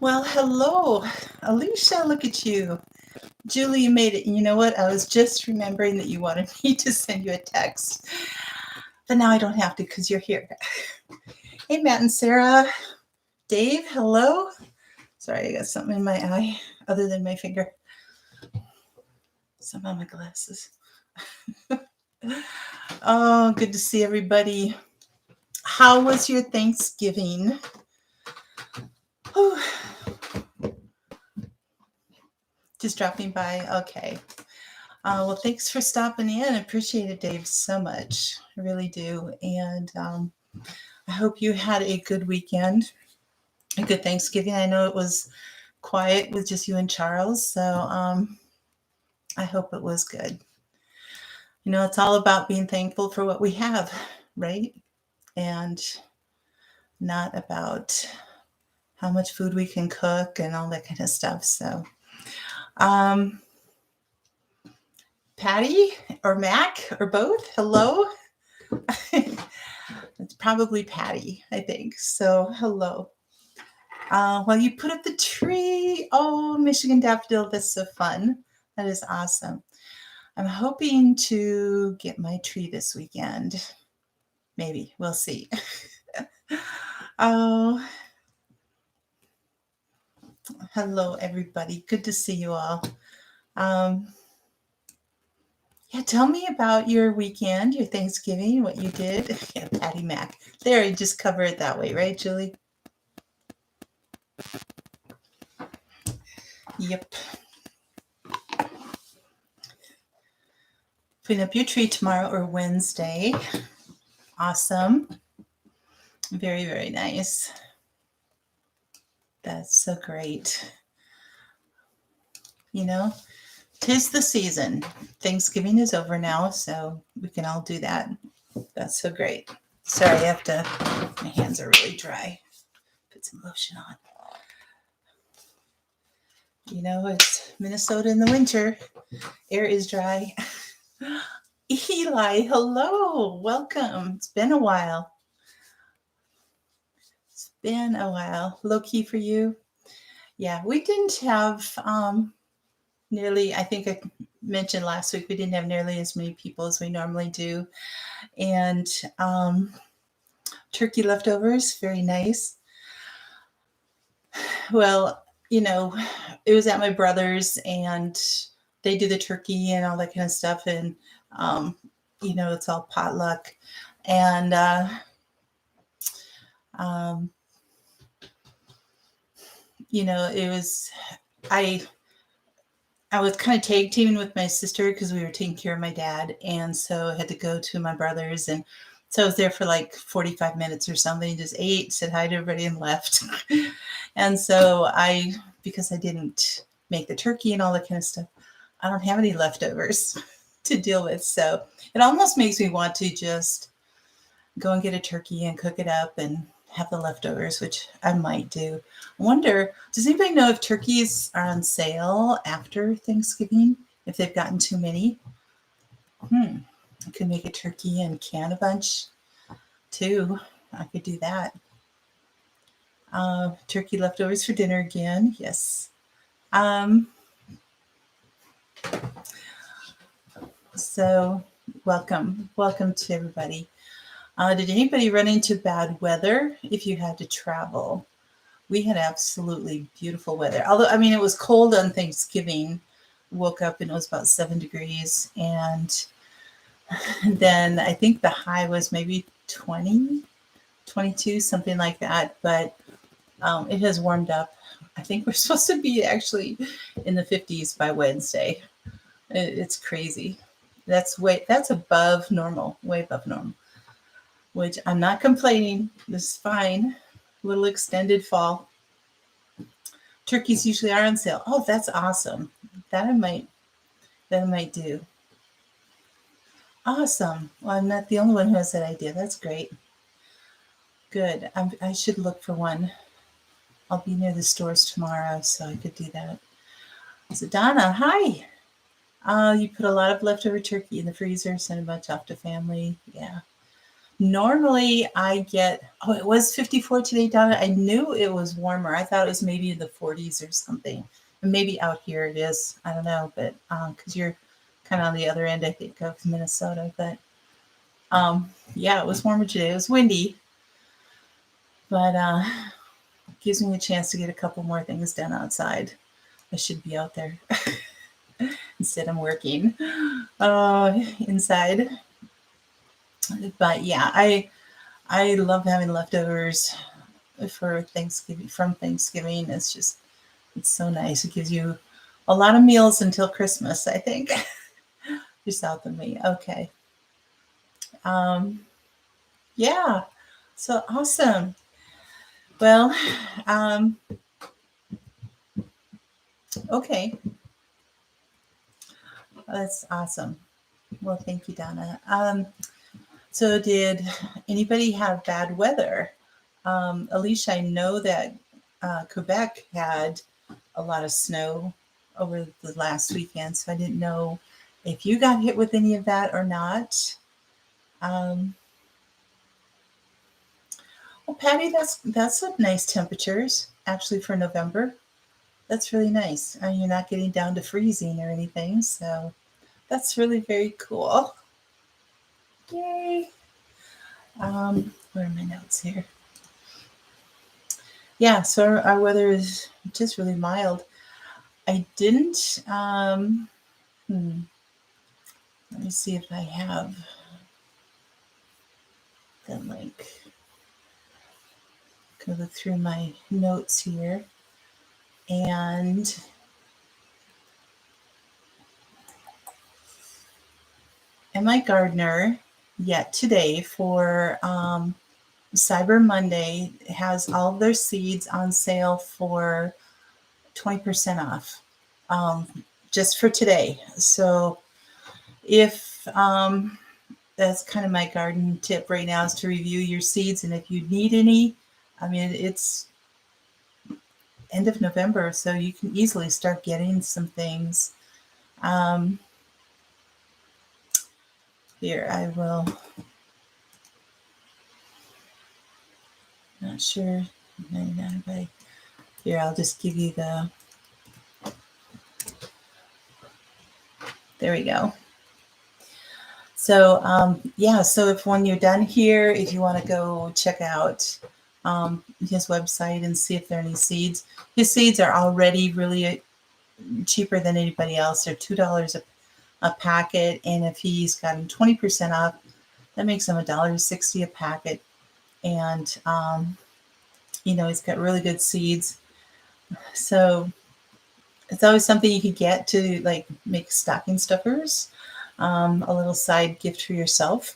Well, hello, Alicia. Look at you. Julie, you made it. And you know what? I was just remembering that you wanted me to send you a text. But now I don't have to because you're here. Hey, Matt and Sarah. Dave, hello. Sorry, I got something in my eye other than my finger. Some on my glasses. Oh, good to see everybody. How was your Thanksgiving? Whew. Just dropping by. Okay. Well, thanks for stopping in. I appreciate it, Dave, so much. I really do. And I hope you had a good weekend, a good Thanksgiving. I know it was quiet with just you and Charles, so I hope it was good. You know, it's all about being thankful for what we have, right? And not about how much food we can cook and all that kind of stuff. So, um, Patty or Mac or both, hello. It's probably Patty, I think. So, hello. Well, you put up the tree. Oh, Michigan daffodil. That's so fun. That is awesome. I'm hoping to get my tree this weekend. Maybe. We'll see. Oh, hello, everybody. Good to see you all. Yeah, tell me about your weekend, your Thanksgiving, what you did. Yeah, Patty Mac. There, you just cover it that way, right, Julie? Yep. Putting up your tree tomorrow or Wednesday. Awesome. Very, very nice. That's so great. You know, 'tis the season. Thanksgiving is over now, so we can all do that. That's so great. Sorry, my hands are really dry. Put some lotion on. You know, it's Minnesota in the winter. Air is dry. Eli, hello. Welcome. It's been a while. It's been a while. Low key for you. Yeah, we didn't have nearly, I think I mentioned last week, we didn't have nearly as many people as we normally do. And turkey leftovers, very nice. Well, you know, it was at my brother's and they do the turkey and all that kind of stuff. And, you know, it's all potluck. And, you know, I was kind of tag teaming with my sister because we were taking care of my dad. And so I had to go to my brother's. And so I was there for like 45 minutes or something, just ate, said hi to everybody, and left. And so because I didn't make the turkey and all that kind of stuff, I don't have any leftovers to deal with. So it almost makes me want to just go and get a turkey and cook it up and have the leftovers, which I might do. I wonder, does anybody know if turkeys are on sale after Thanksgiving? If they've gotten too many? I could make a turkey and can a bunch too. I could do that. Turkey leftovers for dinner again. Yes. So welcome to everybody. Did anybody run into bad weather if you had to travel? We had absolutely beautiful weather. Although, I mean, it was cold on Thanksgiving. Woke up and it was about 7 degrees. And then I think the high was maybe 20, 22, something like that. But it has warmed up. I think we're supposed to be actually in the 50s by Wednesday. It's crazy. That's above normal, way above normal, which I'm not complaining. This is fine. A little extended fall. Turkeys usually are on sale. Oh, that's awesome. That I might do. Awesome. Well, I'm not the only one who has that idea. That's great. Good. I should look for one. I'll be near the stores tomorrow, so I could do that. So Donna, hi. You put a lot of leftover turkey in the freezer, sent a bunch off to family. Yeah. Normally I get, oh, it was 54 today, Donna. I knew it was warmer. I thought it was maybe in the 40s or something. And maybe out here it is. I don't know, but because you're kind of on the other end, I think, of Minnesota. But yeah, it was warmer today. It was windy, but gives me a chance to get a couple more things done outside. I should be out there. Instead I'm working inside. But yeah, I love having leftovers for Thanksgiving from Thanksgiving. It's so nice. It gives you a lot of meals until Christmas, I think. You're south of me. Okay. Yeah. So awesome. Well, okay. That's awesome. Well, thank you, Donna. So did anybody have bad weather? Alicia, I know that Quebec had a lot of snow over the last weekend, so I didn't know if you got hit with any of that or not. Well, Patty, that's a nice temperatures actually for November. That's really nice. And you're not getting down to freezing or anything, so that's really very cool. Yay! Where are my notes here? Yeah, so our weather is just really mild. I didn't. Let me see if I have the link. Go look through my notes here, and my gardener yet today for Cyber Monday has all of their seeds on sale for 20% off, just for today. So if that's kind of my garden tip right now, is to review your seeds, and if you need any, I mean, it's end of November, so you can easily start getting some things. Here, I will. Not sure. Here, I'll just give you the. There we go. So yeah, so if when you're done here, if you want to go check out his website and see if there are any seeds, his seeds are already really cheaper than anybody else. They're $2 a packet, and if he's gotten 20% off, that makes them $1.60 a packet. And you know, he's got really good seeds, so it's always something you could get to like make stocking stuffers, a little side gift for yourself.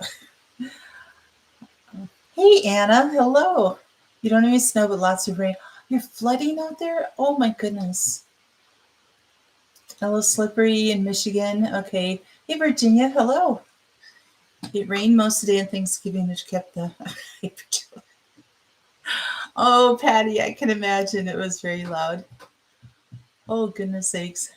Hey Anna, hello. You don't have any snow, but lots of rain. You're flooding out there? Oh my goodness. A little slippery in Michigan. Okay. Hey Virginia, hello. It rained most of the day on Thanksgiving, which kept the Oh, Patty, I can imagine it was very loud. Oh, goodness sakes.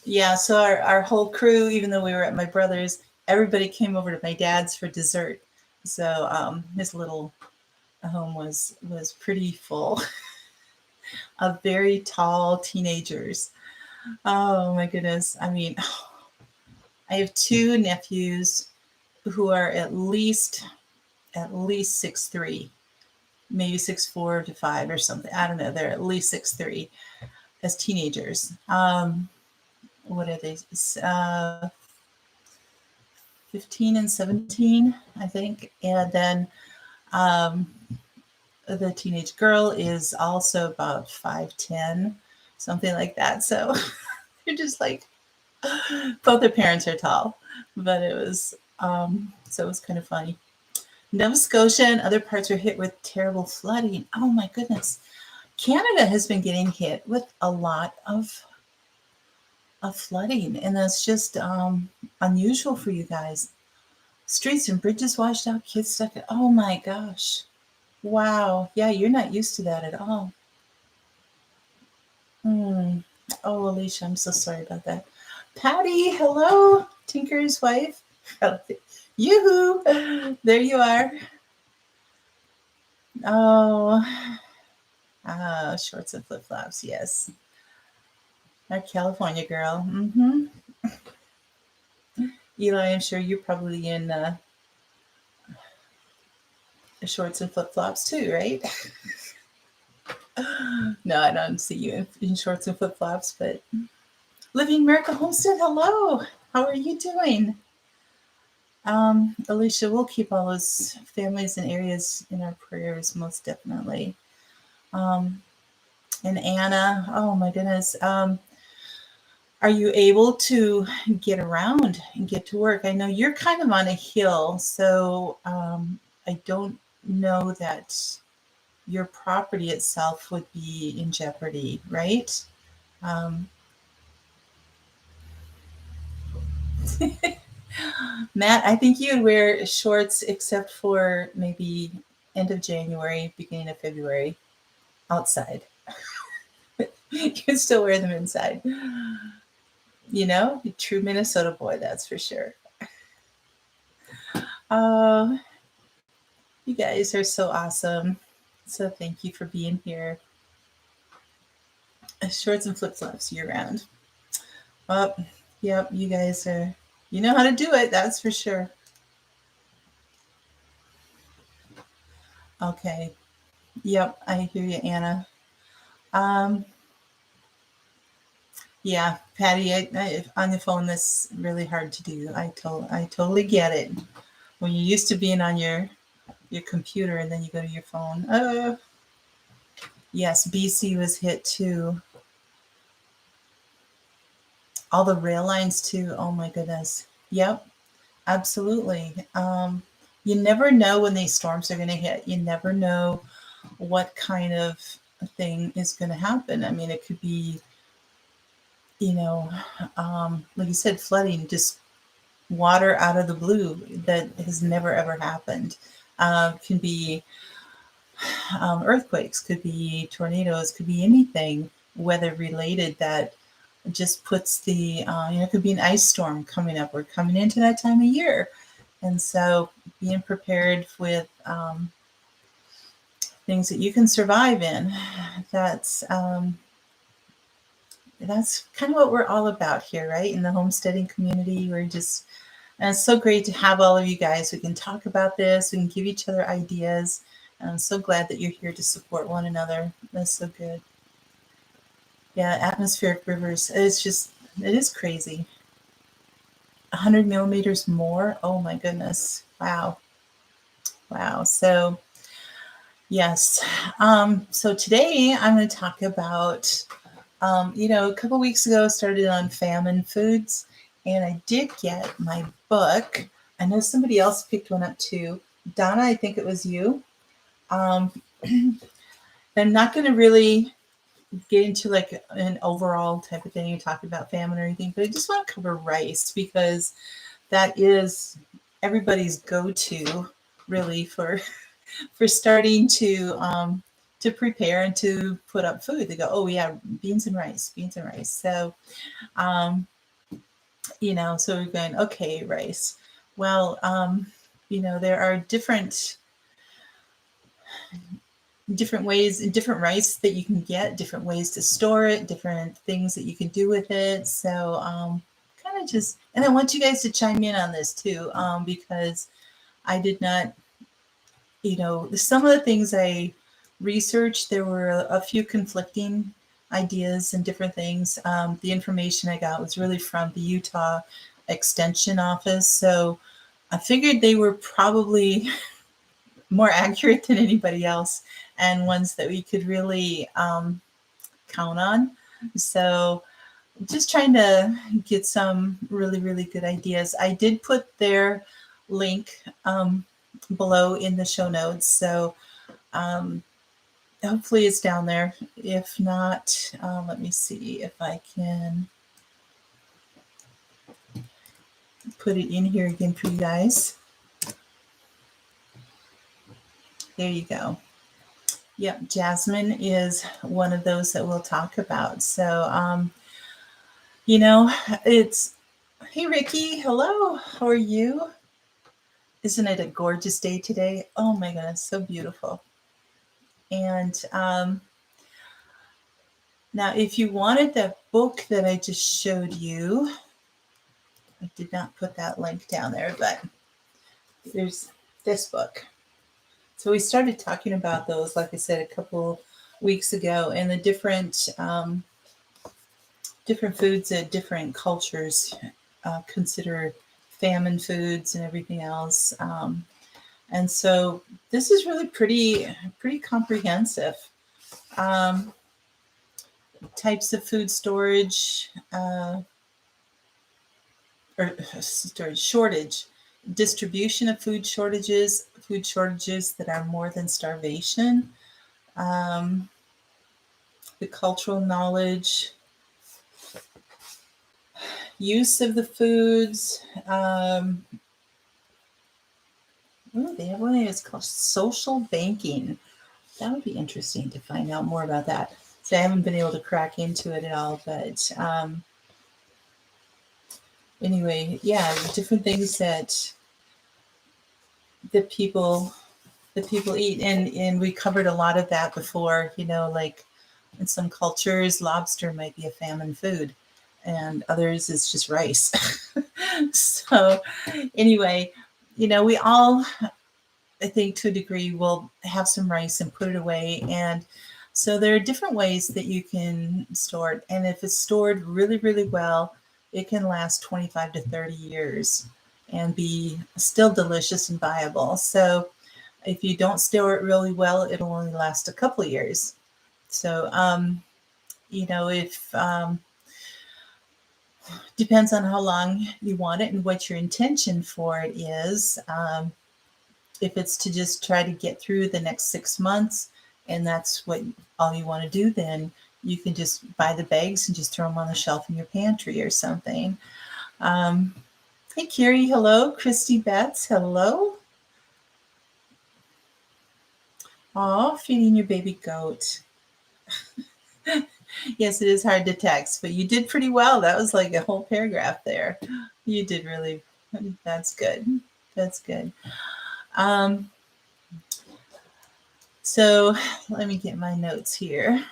Yeah, so our whole crew, even though we were at my brother's, everybody came over to my dad's for dessert. So his little home was pretty full of very tall teenagers. Oh my goodness. I mean, I have two nephews who are at least 6'3", maybe 6'4" to 5 or something. I don't know. They're at least 6'3" as teenagers. What are they? 15 and 17, I think. And then the teenage girl is also about 5'10", something like that. So you're just like, both their parents are tall, but it was, so it was kind of funny. Nova Scotia and other parts are hit with terrible flooding. Oh my goodness. Canada has been getting hit with a lot of flooding, and that's just unusual for you guys. Streets and bridges washed out, kids stuck. Oh my gosh. Wow. Yeah, you're not used to that at all. Oh, Alicia, I'm so sorry about that. Patty, hello. Tinker's wife. Yoo-hoo! There you are. Oh, shorts and flip-flops, yes. Our California girl. Mm-hmm. Eli, I'm sure you're probably in shorts and flip-flops too, right? No, I don't see you in shorts and flip-flops, but Living America Homestead, hello. How are you doing? Alicia, we'll keep all those families and areas in our prayers, most definitely. And Anna, oh my goodness. Are you able to get around and get to work? I know you're kind of on a hill, so I don't know that your property itself would be in jeopardy, right? Matt, I think you'd wear shorts except for maybe end of January, beginning of February, outside. You can still wear them inside. You know, true Minnesota boy, that's for sure. Oh, you guys are so awesome. So thank you for being here. Shorts and flip flops year round. Oh, yep, you guys are, you know how to do it, that's for sure. Okay. Yep, I hear you, Anna. Um, yeah, Patty, on the phone, that's really hard to do. I totally get it. When you're used to being on your computer and then you go to your phone. Yes, BC was hit too. All the rail lines too. Oh my goodness. Yep, absolutely. You never know when these storms are going to hit. You never know what kind of thing is going to happen. I mean, it could be, you know, like you said, flooding, just water out of the blue that has never ever happened. Can be earthquakes, could be tornadoes, could be anything weather related that just puts the, it could be an ice storm coming up. We're coming into that time of year. And so being prepared with things that you can survive in, that's kind of what we're all about here, right? In the homesteading community, we're just, and it's so great to have all of you guys. We can talk about this, we can give each other ideas. And I'm so glad that you're here to support one another. That's so good. Yeah, atmospheric rivers. It's just, it is crazy. 100 millimeters more. Oh my goodness. Wow. Wow. So, yes. So today I'm going to talk about, a couple weeks ago, I started on famine foods, and I did get my book. I know somebody else picked one up too. Donna, I think it was you. I'm not going to really get into like an overall type of thing and talk about famine or anything, but I just want to cover rice because that is everybody's go-to really for starting to prepare and to put up food. They go, oh yeah, beans and rice. So so we're going, okay, rice. Well, there are different ways, different rice that you can get, different ways to store it, different things that you can do with it. So kind of just, and I want you guys to chime in on this too, because I did not, some of the things I researched, there were a few conflicting ideas and different things. The information I got was really from the Utah Extension Office. So I figured they were probably more accurate than anybody else and ones that we could really count on. So just trying to get some really, really good ideas. I did put their link below in the show notes. So hopefully it's down there. If not, let me see if I can put it in here again for you guys. There you go. Yep, Jasmine is one of those that we'll talk about. So, it's, hey, Ricky, hello, how are you? Isn't it a gorgeous day today? Oh my goodness, so beautiful. And now, if you wanted the book that I just showed you, I did not put that link down there, but there's this book. So we started talking about those, like I said, a couple weeks ago, and the different foods that different cultures consider famine foods and everything else. And so this is really pretty comprehensive. Um, Types of food storage, or storage shortage, distribution of food shortages that are more than starvation, um, the cultural knowledge, use of the foods. They have one that's called social banking. That would be interesting to find out more about that. So I haven't been able to crack into it at all, but anyway, yeah, different things that the people eat, and we covered a lot of that before. Like in some cultures, lobster might be a famine food, and others it's just rice. So anyway, we all, I think, to a degree, will have some rice and put it away. And so there are different ways that you can store it. And if it's stored really, really well, it can last 25 to 30 years and be still delicious and viable. So if you don't store it really well, it'll only last a couple of years. So, if depends on how long you want it and what your intention for it is. If it's to just try to get through the next 6 months, and that's what all you want to do, then you can just buy the bags and just throw them on the shelf in your pantry or something. Hey, Carrie, hello. Christy Betts, hello. Oh, feeding your baby goat. Yes, it is hard to text, but you did pretty well. That was like a whole paragraph there. You did really, that's good. That's good. So let me get my notes here.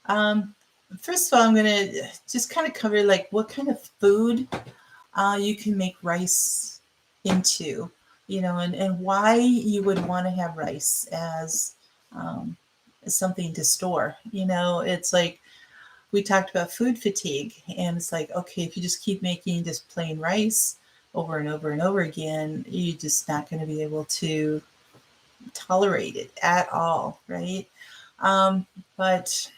First of all, I'm going to just kind of cover like what kind of food you can make rice into, and why you would want to have rice as something to store. It's like we talked about food fatigue, and it's like, okay, if you just keep making just plain rice over and over and over again, you're just not going to be able to tolerate it at all, right? But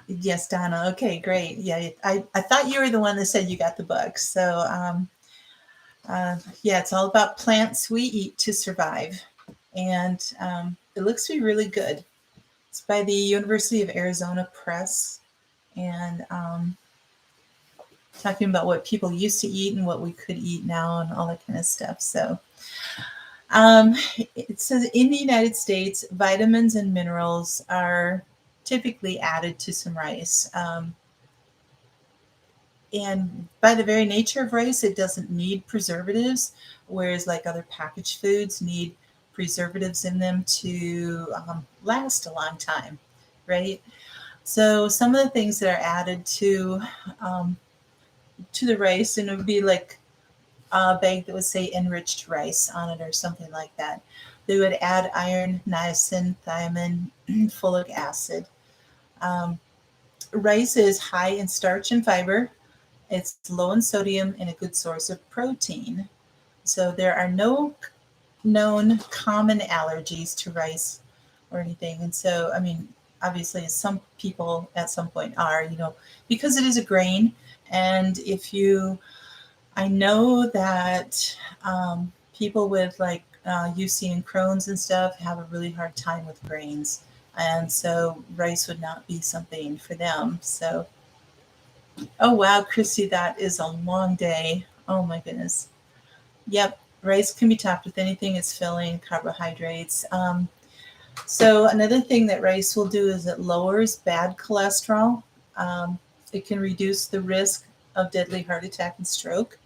yes, Donna. Okay, great. Yeah, I thought you were the one that said you got the book. So yeah, it's all about plants we eat to survive, and it looks to be really good. It's by the University of Arizona Press, and talking about what people used to eat and what we could eat now and all that kind of stuff. So it says in the United States, vitamins and minerals are typically added to some rice. And by the very nature of rice, it doesn't need preservatives, whereas like other packaged foods need preservatives in them to last a long time, right? So some of the things that are added to the rice, and it would be like a bag that would say enriched rice on it or something like that. They would add iron, niacin, thiamine, folic acid. Rice is high in starch and fiber. It's low in sodium and a good source of protein. So there are no known common allergies to rice or anything. And so, I mean, obviously, some people at some point are, because it is a grain. And I know that people with like UC and Crohn's and stuff have a really hard time with grains. And so rice would not be something for them. So, oh, wow, Christy, that is a long day. Oh, my goodness. Yep, rice can be topped with anything. It's filling, carbohydrates. So another thing that rice will do is it lowers bad cholesterol. It can reduce the risk of deadly heart attack and stroke.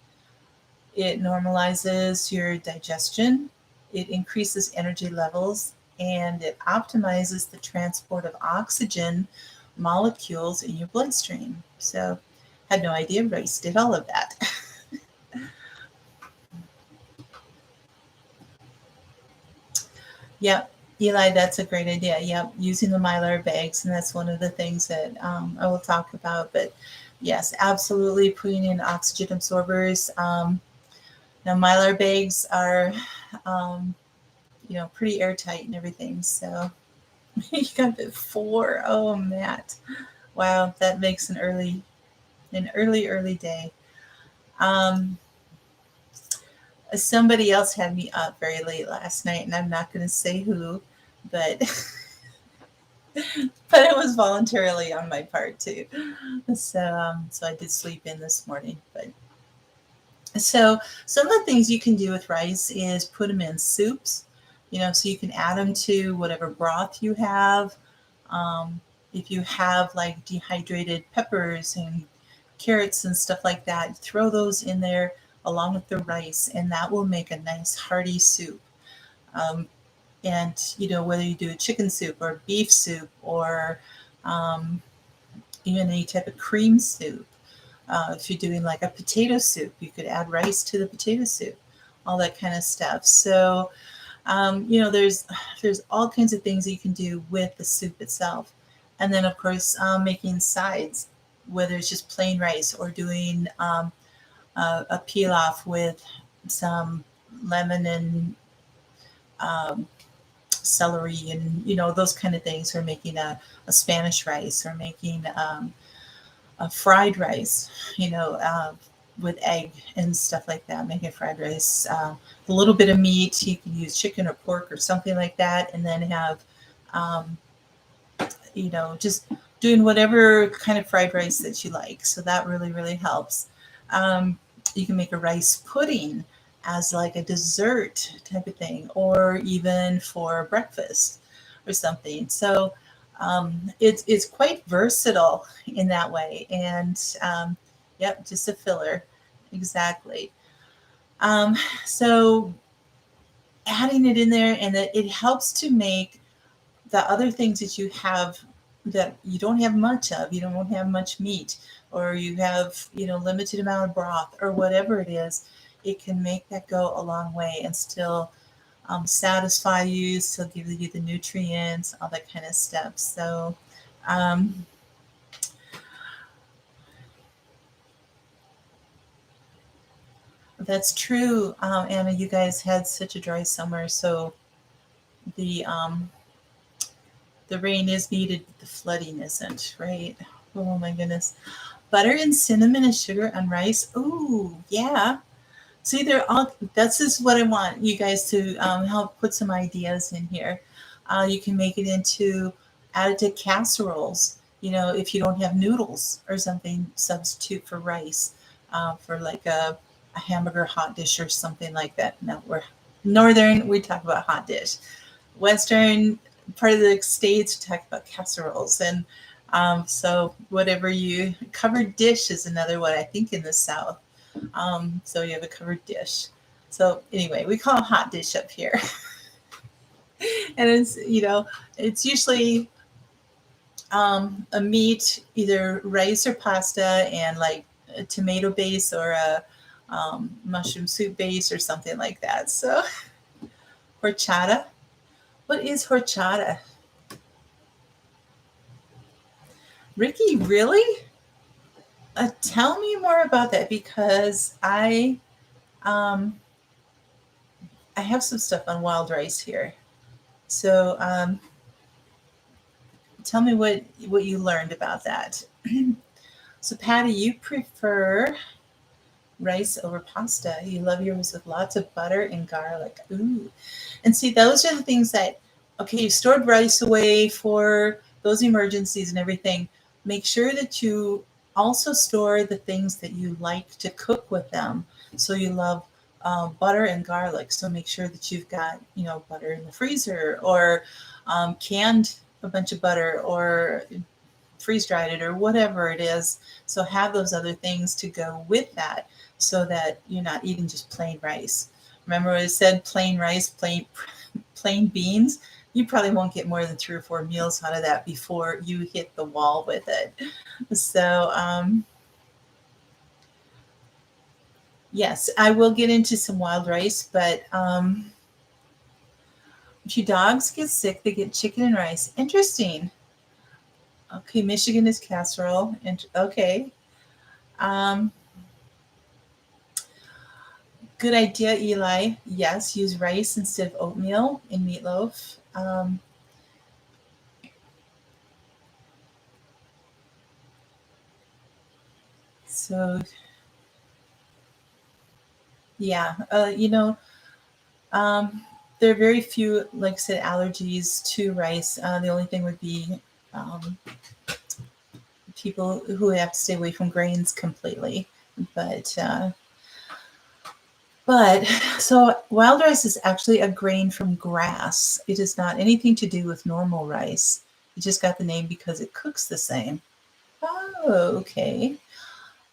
It normalizes your digestion, it increases energy levels, and it optimizes the transport of oxygen molecules in your bloodstream. So, had no idea rice did all of that. Yep, Eli, that's a great idea. Yep, using the mylar bags, and that's one of the things that I will talk about. But yes, absolutely putting in oxygen absorbers. Now, mylar bags are, um, pretty airtight and everything. So you got it 4. Oh, Matt. Wow, that makes an early day. Um, Somebody else had me up very late last night, and I'm not going to say who, but but it was voluntarily on my part too. So I did sleep in this morning. But so some of the things you can do with rice is put them in soups, so you can add them to whatever broth you have. Um, if you have like dehydrated peppers and carrots and stuff like that, throw those in there along with the rice, and that will make a nice hearty soup. Um, and whether you do a chicken soup or beef soup or um, even any type of cream soup. If you're doing like a potato soup, you could add rice to the potato soup, all that kind of stuff. So there's all kinds of things that you can do with the soup itself, and then of course making sides, whether it's just plain rice or doing a pilaf with some lemon and um, celery and those kind of things, or making a Spanish rice, or making a fried rice, with egg and stuff like that, making fried rice. A little bit of meat, you can use chicken or pork or something like that, and then have, um, just doing whatever kind of fried rice that you like. So that really, really helps. Um, you can make a rice pudding as like a dessert type of thing, or even for breakfast or something. So it's quite versatile in that way. And yep, just a filler. Exactly. So adding it in there, and that it helps to make the other things that you have that you don't have much of, you don't have much meat, or you have, limited amount of broth or whatever it is, it can make that go a long way and still satisfy you, still give you the nutrients, all that kind of stuff. So, um, that's true. Anna, you guys had such a dry summer, so the the rain is needed, but the flooding isn't, right? Oh my goodness. Butter and cinnamon and sugar on rice. Ooh, yeah. See, they're all. That's just what I want you guys to help put some ideas in here. You can make it into add it to casseroles. If you don't have noodles or something, substitute for rice, for like a hamburger hot dish or something like that. No, we're northern. We talk about hot dish. Western part of the states we talk about casseroles, and so whatever you covered dish is another one I think in the South. So you have a covered dish. So anyway, we call it hot dish up here. And it's usually a meat, either rice or pasta, and like a tomato base or a mushroom soup base or something like that. So horchata. What is horchata? Ricky, really? Tell me more about that, because um, I have some stuff on wild rice here. So tell me what you learned about that. So Patty, you prefer rice over pasta. You love yours with lots of butter and garlic. Ooh. And see, those are the things that, okay, you stored rice away for those emergencies and everything. Make sure that you also store the things that you like to cook with them. So you love butter and garlic. So make sure that you've got, butter in the freezer, or canned a bunch of butter, or freeze dried it, or whatever it is. So have those other things to go with that. so that you're not eating just plain rice. Remember what I said, plain rice, plain beans? You probably won't get more than 3 or 4 meals out of that before you hit the wall with it. So, yes, I will get into some wild rice, but if your dogs get sick, they get chicken and rice. Interesting. Okay, Michigan is casserole. Okay. Um, Good idea, Eli. Yes, use rice instead of oatmeal in meatloaf. So, yeah, um, there are very few, like I said, allergies to rice. The only thing would be um, people who have to stay away from grains completely. But but so wild rice is actually a grain from grass. It is not anything to do with normal rice. It just got the name because it cooks the same. Oh, okay.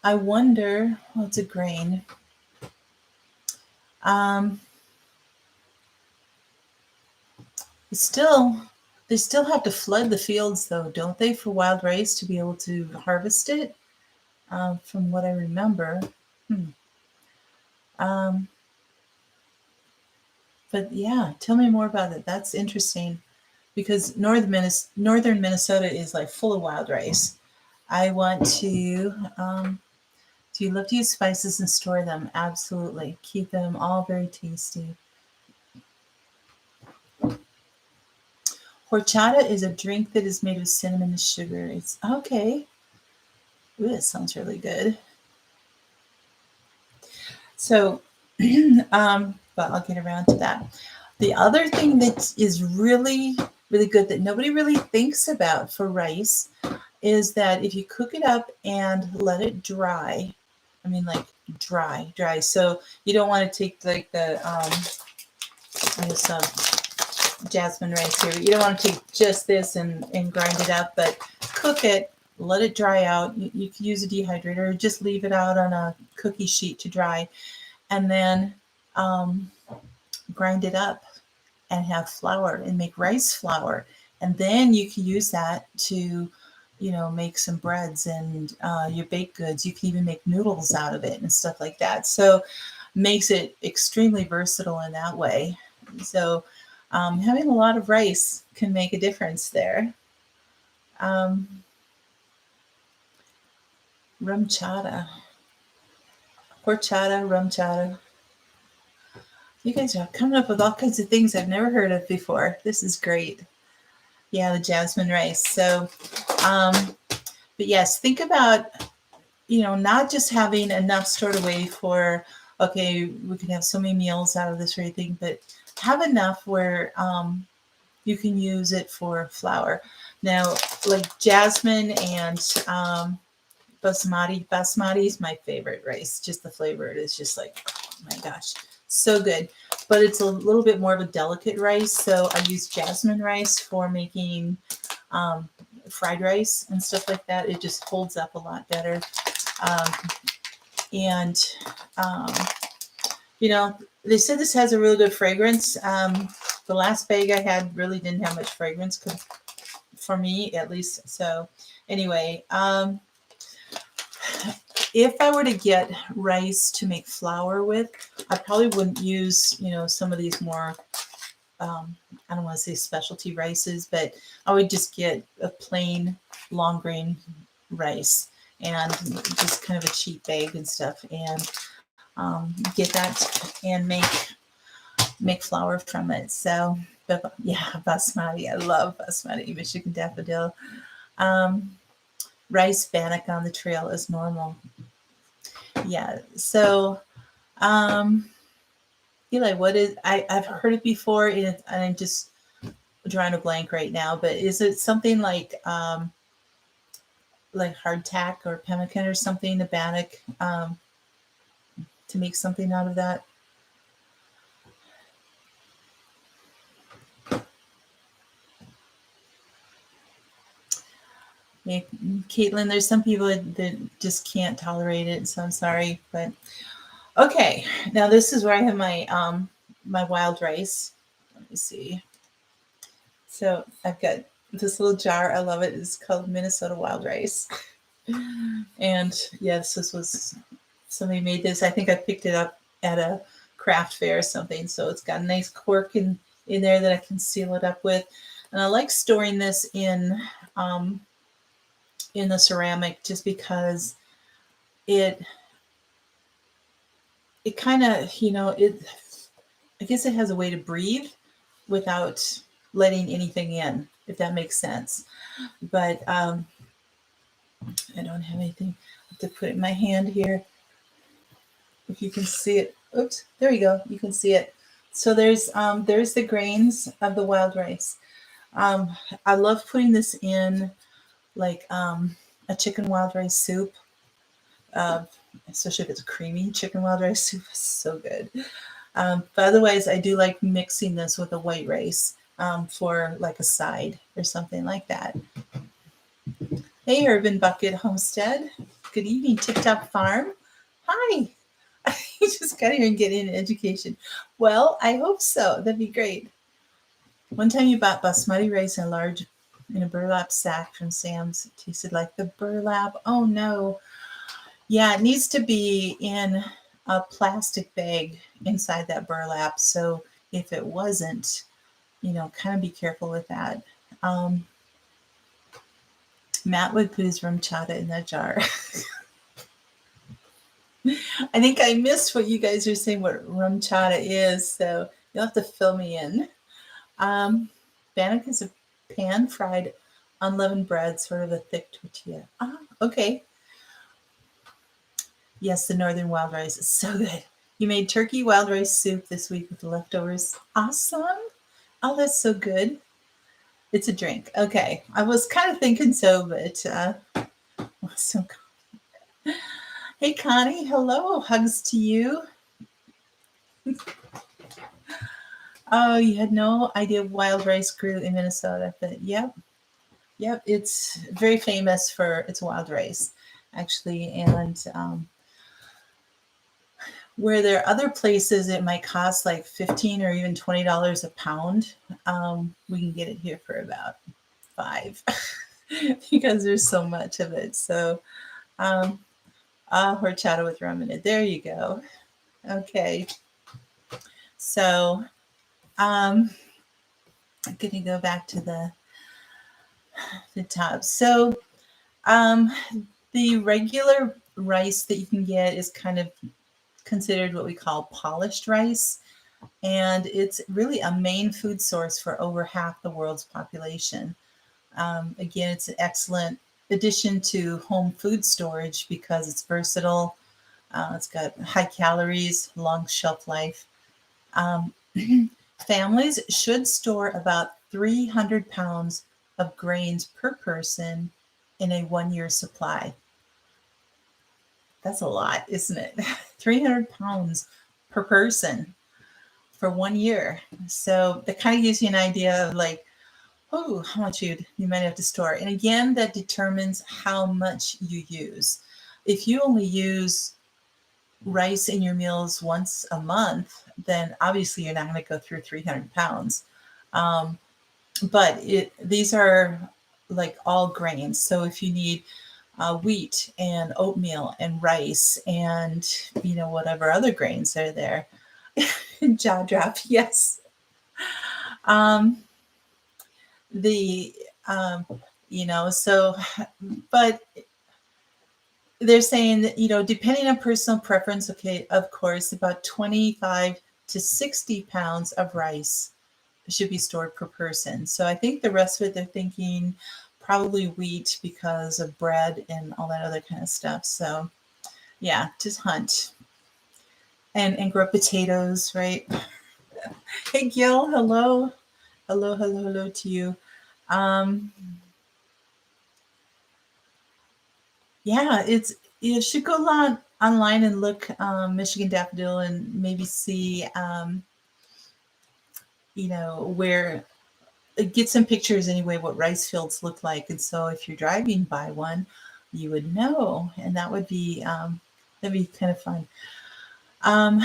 I wonder, well, it's a grain. Um, still, they still have to flood the fields, though, don't they, for wild rice to be able to harvest it? From what I remember. Hmm. Um, but yeah, tell me more about it. That's interesting because northern Minnesota is like full of wild rice. I want to. Do you love to use spices and store them? Absolutely. Keep them all very tasty. Horchata is a drink that is made with cinnamon and sugar. It's okay. Ooh, that sounds really good. So, but I'll get around to that. The other thing that is really, really good that nobody really thinks about for rice is that if you cook it up and let it dry, I mean, like dry. So you don't want to take like the, there's jasmine rice here, but you don't want to take just this and grind it up, but cook it, let it dry out. You can use a dehydrator or just leave it out on a cookie sheet to dry, and then um, grind it up and have flour and make rice flour. And then you can use that to, make some breads and your baked goods. You can even make noodles out of it and stuff like that. So makes it extremely versatile in that way. So having a lot of rice can make a difference there. Um, Rum chata, horchata, rum chata. You guys are coming up with all kinds of things I've never heard of before. This is great. Yeah, the jasmine rice. So, but yes, think about, not just having enough stored away for, okay, we can have so many meals out of this or anything, but have enough where you can use it for flour. Now, like jasmine and basmati is my favorite rice. Just the flavor, it is just like, oh my gosh, so good. But it's a little bit more of a delicate rice, so I use jasmine rice for making um, fried rice and stuff like that. It just holds up a lot better. Um, and um, they said this has a really good fragrance. The last bag I had really didn't have much fragrance for me, at least. So anyway, if I were to get rice to make flour with, I probably wouldn't use, some of these more, I don't want to say specialty rices, but I would just get a plain long grain rice and just kind of a cheap bag and stuff, and get that and make flour from it. So, but yeah, basmati. I love basmati, Michigan daffodil. Um, Rice bannock on the trail is normal. Yeah. So, um, Eli, what is, I've heard it before and I'm just drawing a blank right now, but is it something like hardtack or pemmican or something, a bannock, to make something out of that? Yeah, Caitlin, there's some people that just can't tolerate it, so I'm sorry, but Okay, now this is where I have my wild rice. Let me see. So I've got this little jar. I love it. It's called Minnesota Wild Rice. And yes, this was somebody made this. I think I picked it up at a craft fair or something. So it's got a nice cork in there that I can seal it up with. And I like storing this in the ceramic just because it kind of, I guess it has a way to breathe without letting anything in, if that makes sense. But I don't have anything. I have to put it in my hand here. If you can see it. Oops, there you go. You can see it. So there's the grains of the wild rice. I love putting this in like a chicken wild rice soup. Uh, Especially if it's creamy chicken wild rice soup. Is so good. But otherwise, I do like mixing this with a white rice for like a side or something like that. Hey, Urban Bucket Homestead. Good evening, Tip Top Farm. Hi. You just got here and get an education. Well, I hope so. That'd be great. One time you bought basmati rice in a burlap sack from Sam's. It tasted like the burlap. Oh no. Yeah, it needs to be in a plastic bag inside that burlap. So if it wasn't, kind of be careful with that. Matt would put his rum chata in that jar. I think I missed what you guys are saying, what rum chata is. So you'll have to fill me in. Bannock is a pan-fried, unleavened bread, sort of a thick tortilla. Okay. Yes, the northern wild rice is so good. You made turkey wild rice soup this week with the leftovers. Awesome. Oh, that's so good. It's a drink. Okay. I was kind of thinking so, but so hey, Connie. Hello. Hugs to you. Oh, you had no idea wild rice grew in Minnesota, but yep. It's very famous for its wild rice, actually. And where there are other places it might cost like $15 or even $20 a pound, we can get it here for about $5 because there's so much of it. So, horchata with rum in it. There you go. Okay. So, I'm going to go back to the top. So, the regular rice that you can get is kind of considered what we call polished rice. And it's really a main food source for over half the world's population. Again, it's an excellent addition to home food storage because it's versatile. It's got high calories, long shelf life. Families should store about 300 pounds of grains per person in a 1-year supply. That's a lot, isn't it? 300 pounds per person for 1 year. So that kind of gives you an idea of like, oh, how much you might have to store. And again, that determines how much you use. If you only use rice in your meals once a month, then obviously you're not going to go through 300 pounds. But these are like all grains. So if you need wheat and oatmeal and rice and, whatever other grains are there, jaw drop, yes. So, but they're saying that, depending on personal preference, okay, of course, about 25 to 60 pounds of rice should be stored per person. So I think the rest of it, they're thinking probably wheat because of bread and all that other kind of stuff. So yeah, just hunt and grow potatoes, right? Hey, Gil, hello. Hello to you. Yeah, you should go online and look Michigan daffodil and maybe see where get some pictures anyway what rice fields look like. And so if you're driving by one, you would know, and that'd be kind of fun. Um,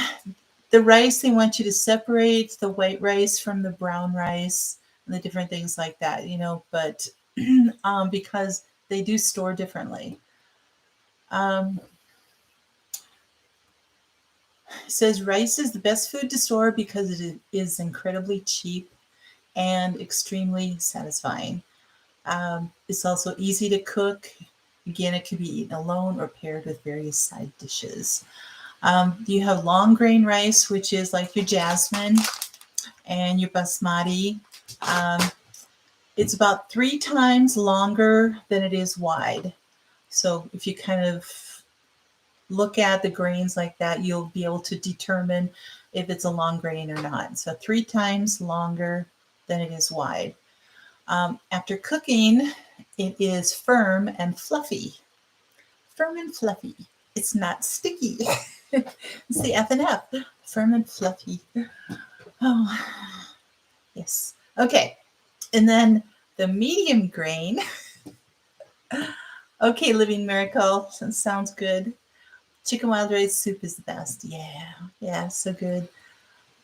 the rice, they want you to separate the white rice from the brown rice and the different things like that, but because they do store differently. It says rice is the best food to store because it is incredibly cheap and extremely satisfying. It's also easy to cook. Again, it can be eaten alone or paired with various side dishes. You have long grain rice, which is like your jasmine and your basmati. Um, it's about 3 times longer than it is wide. So if you kind of look at the grains like that, you'll be able to determine if it's a long grain or not. So 3 times longer than it is wide. After cooking, it is firm and fluffy. Firm and fluffy. It's not sticky. It's the F and F. Firm and fluffy. Oh, yes. Okay. And then the medium grain. Okay, Living Miracle. Sounds good. Chicken wild rice soup is the best. Yeah, so good.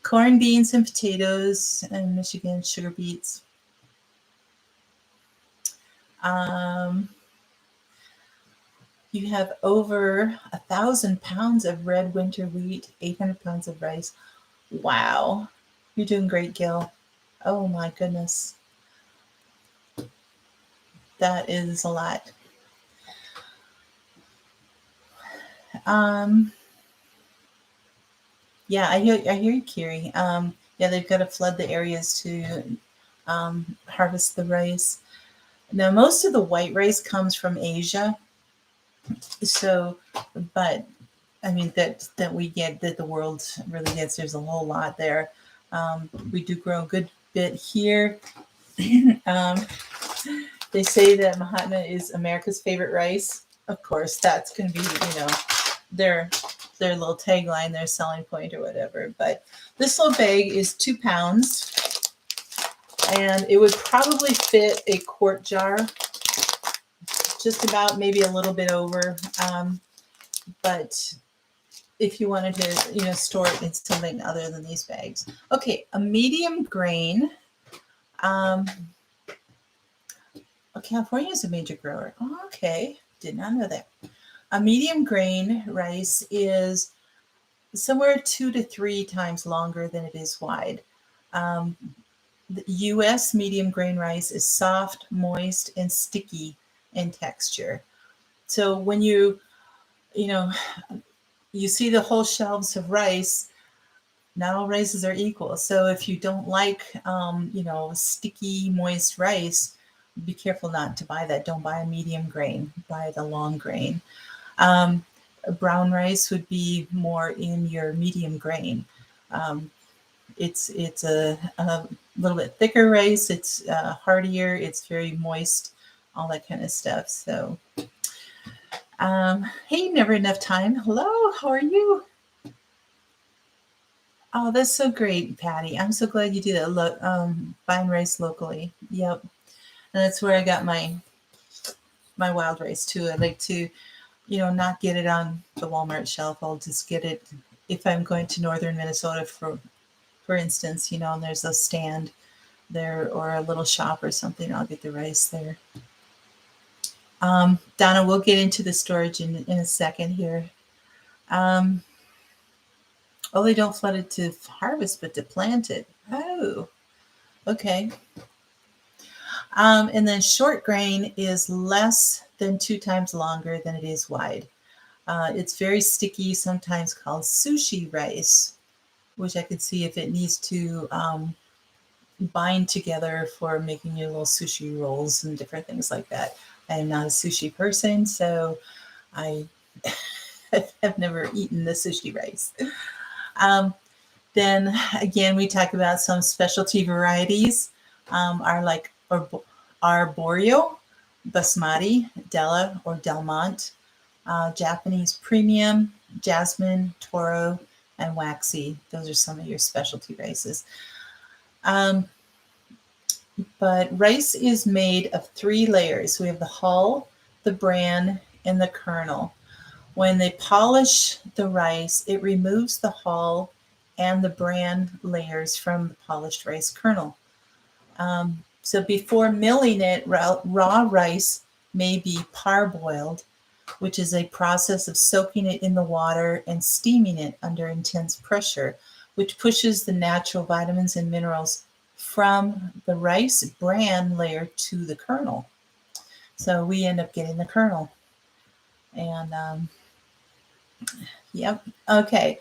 Corn, beans, and potatoes, and Michigan sugar beets. You have over 1,000 pounds of red winter wheat, 800 pounds of rice. Wow. You're doing great, Gil. Oh my goodness. That is a lot. Yeah, I hear you, Kiri. Yeah, they've got to flood the areas to harvest the rice. Now, most of the white rice comes from Asia. So, but I mean that we get, that the world really gets. There's a whole lot there. We do grow a good bit here. They say that Mahatma is America's favorite rice. Of course, that's going to be their little tagline, their selling point or whatever. But this little bag is 2 pounds, and it would probably fit a quart jar, just about, maybe a little bit over. But if you wanted to, store it in something other than these bags. Okay, a medium grain. California is a major grower. Oh, okay, did not know that. A medium grain rice is somewhere 2 to 3 times longer than it is wide. The U.S. medium grain rice is soft, moist, and sticky in texture. So when you see the whole shelves of rice, not all rices are equal. So if you don't like, sticky, moist rice, be careful not to buy that. Don't buy a medium grain. Buy the long grain. Brown rice would be more in your medium grain. It's a little bit thicker rice. It's heartier. It's very moist. All that kind of stuff. So, hey, never enough time. Hello, how are you? Oh, that's so great, Patty. I'm so glad you do that. Buying rice locally. Yep. And that's where I got my wild rice too. I like to, not get it on the Walmart shelf. I'll just get it if I'm going to northern Minnesota, for instance, and there's a stand there or a little shop or something. I'll get the rice there. Donna, we'll get into the storage in a second here. They don't flood it to harvest, but to plant it. Oh, okay. And then short grain is less than 2 times longer than it is wide. It's very sticky, sometimes called sushi rice, which I could see if it needs to bind together for making your little sushi rolls and different things like that. I am not a sushi person, so I have never eaten the sushi rice. Then again, we talk about some specialty varieties. Arborio, Basmati, Della or Delmont, Japanese Premium, Jasmine, Toro, and Waxy. Those are some of your specialty rices. But rice is made of 3 layers. We have the hull, the bran, and the kernel. When they polish the rice, it removes the hull and the bran layers from the polished rice kernel. So before milling it, raw rice may be parboiled, which is a process of soaking it in the water and steaming it under intense pressure, which pushes the natural vitamins and minerals from the rice bran layer to the kernel. So we end up getting the kernel. And yep, okay.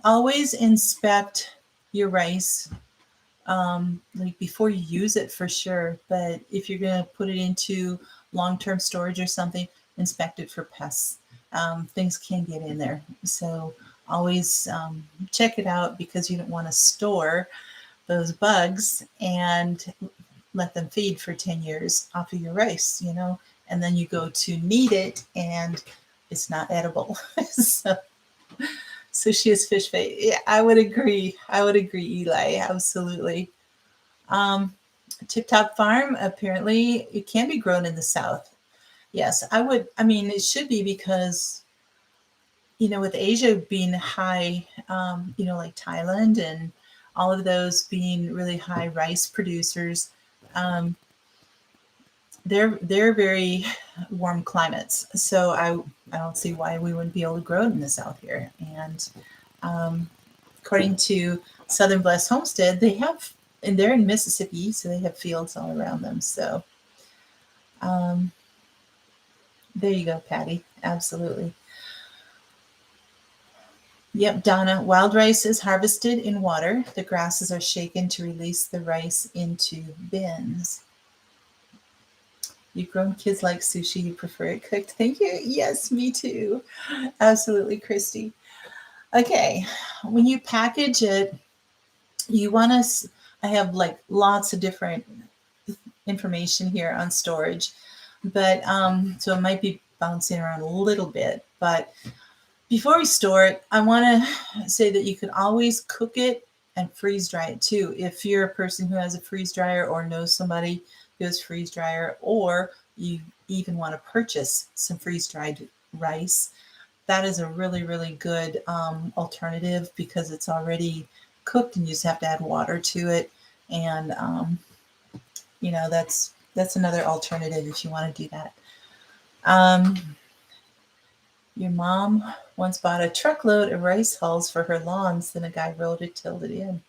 Always inspect your rice like before you use it for sure. But if you're going to put it into long-term storage or something, inspect it for pests. Things can get in there. So always check it out, because you don't want to store those bugs and let them feed for 10 years off of your rice, and then you go to knead it and it's not edible. So she is fish bait. Yeah, I would agree. Eli. Absolutely. Tip Top Farm, apparently it can be grown in the South. Yes, I would. I mean, it should be, because, with Asia being high, like Thailand and all of those being really high rice producers, they're very warm climates. So I don't see why we wouldn't be able to grow it in the South here. And according to Southern Blessed Homestead, they have, and they're in Mississippi, so they have fields all around them. So there you go, Patty. Absolutely. Yep, Donna. Wild rice is harvested in water. The grasses are shaken to release the rice into bins. You've grown kids like sushi. You prefer it cooked. Thank you. Yes, me too. Absolutely, Christy. Okay, when you package it, you want to, I have like lots of different information here on storage, but so it might be bouncing around a little bit. But before we store it, I want to say that you can always cook it and freeze dry it too. If you're a person who has a freeze dryer or knows somebody who has freeze dryer, or you even want to purchase some freeze dried rice, that is a really, really good alternative, because it's already cooked and you just have to add water to it. And, that's another alternative if you want to do that. Your mom once bought a truckload of rice hulls for her lawns, then a guy rode it, tilled it in.